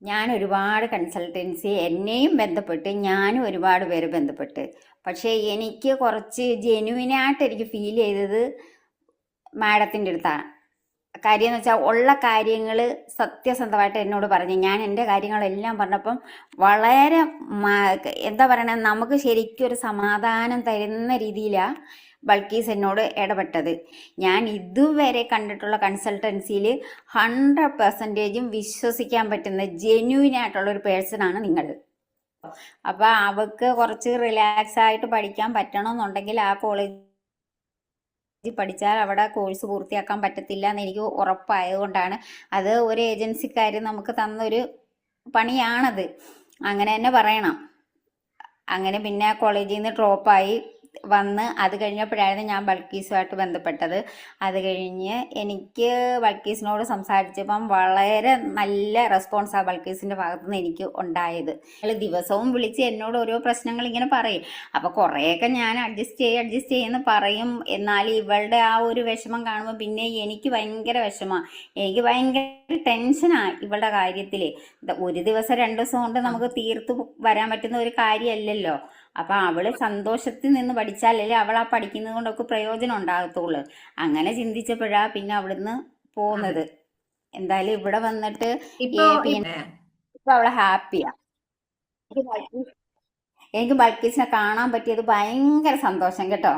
ഞാൻ ഒരുപാട് കൺസൾട്ടൻസി എന്നെയും ബന്ധപ്പെട്ട് ഞാനും ഒരുപാട് പേര് ബന്ധപ്പെട്ട്. പക്ഷേ എനിക്ക് കുറച്ച് ജെനുവിനായിട്ട് എനിക്ക് ഫീൽ ചെയ്തത് മാഡത്തിൻ്റെ അടുത്താണ്. കാര്യം എന്ന് വെച്ചാൽ ഉള്ള കാര്യങ്ങൾ സത്യസന്ധമായിട്ട് എന്നോട് പറഞ്ഞു. ഞാൻ എൻ്റെ കാര്യങ്ങളെല്ലാം പറഞ്ഞപ്പം വളരെ എന്താ പറയണേ, നമുക്ക് ശരിക്കും ഒരു സമാധാനം തരുന്ന രീതിയിലാണ് ബൾക്കീസ് എന്നോട് ഇടപെട്ടത്. ഞാൻ ഇതുവരെ കണ്ടിട്ടുള്ള കൺസൾട്ടൻസിയിൽ 100% വിശ്വസിക്കാൻ പറ്റുന്ന ജെന്യൂനായിട്ടുള്ള ഒരു പേഴ്സണാണ് നിങ്ങൾ. അപ്പം അവൾക്ക് കുറച്ച് റിലാക്സ് ആയിട്ട് പഠിക്കാൻ പറ്റണമെന്നുണ്ടെങ്കിൽ ആ കോളേജ് പഠിച്ചാൽ അവിടെ കോഴ്സ് പൂർത്തിയാക്കാൻ പറ്റത്തില്ല എന്ന് എനിക്ക് ഉറപ്പായതുകൊണ്ടാണ്. അത് ഒരു ഏജൻസിക്കാർ നമുക്ക് തന്നൊരു പണിയാണത്, അങ്ങനെ തന്നെ പറയണം. അങ്ങനെ പിന്നെ കോളേജിൽ നിന്ന് ഡ്രോപ്പായി വന്ന് അത് കഴിഞ്ഞപ്പോഴായിരുന്നു ഞാൻ ബൾക്കീസുമായിട്ട് ബന്ധപ്പെട്ടത്. അത് കഴിഞ്ഞ് എനിക്ക് ബൾക്കീസിനോട് സംസാരിച്ചപ്പം വളരെ നല്ല റെസ്പോൺസാണ് ബൾക്കീസിൻ്റെ ഭാഗത്തുനിന്ന് എനിക്ക് ഉണ്ടായത്. ദിവസവും വിളിച്ച് എന്നോട് ഓരോ പ്രശ്നങ്ങൾ ഇങ്ങനെ പറയും. അപ്പോൾ കുറേയൊക്കെ ഞാൻ അഡ്ജസ്റ്റ് ചെയ്യുമെന്ന് പറയും. എന്നാൽ ഇവളുടെ ആ ഒരു വിഷമം കാണുമ്പോൾ പിന്നെ എനിക്ക് ഭയങ്കര വിഷമമാണ്, എനിക്ക് ഭയങ്കര ടെൻഷനാണ് ഇവളുടെ കാര്യത്തിൽ. ഒരു ദിവസം 2 ദിവസം കൊണ്ട് നമുക്ക് തീർത്തു വരാൻ പറ്റുന്ന ഒരു കാര്യമല്ലല്ലോ. അപ്പം അവള് സന്തോഷത്തിൽ നിന്ന് പഠിച്ചാലല്ലേ അവൾ ആ പഠിക്കുന്നത് കൊണ്ടൊക്കെ പ്രയോജനം ഉണ്ടാകത്തുള്ളൂ. അങ്ങനെ ചിന്തിച്ചപ്പോഴാ പിന്നെ അവിടുന്ന് പോകുന്നത്. എന്തായാലും ഇവിടെ വന്നിട്ട് ഇപ്പൊ അവളെ ഹാപ്പിയാ. എനിക്ക് ബൾക്കീസിനെ കാണാൻ പറ്റിയത് ഭയങ്കര സന്തോഷം കേട്ടോ.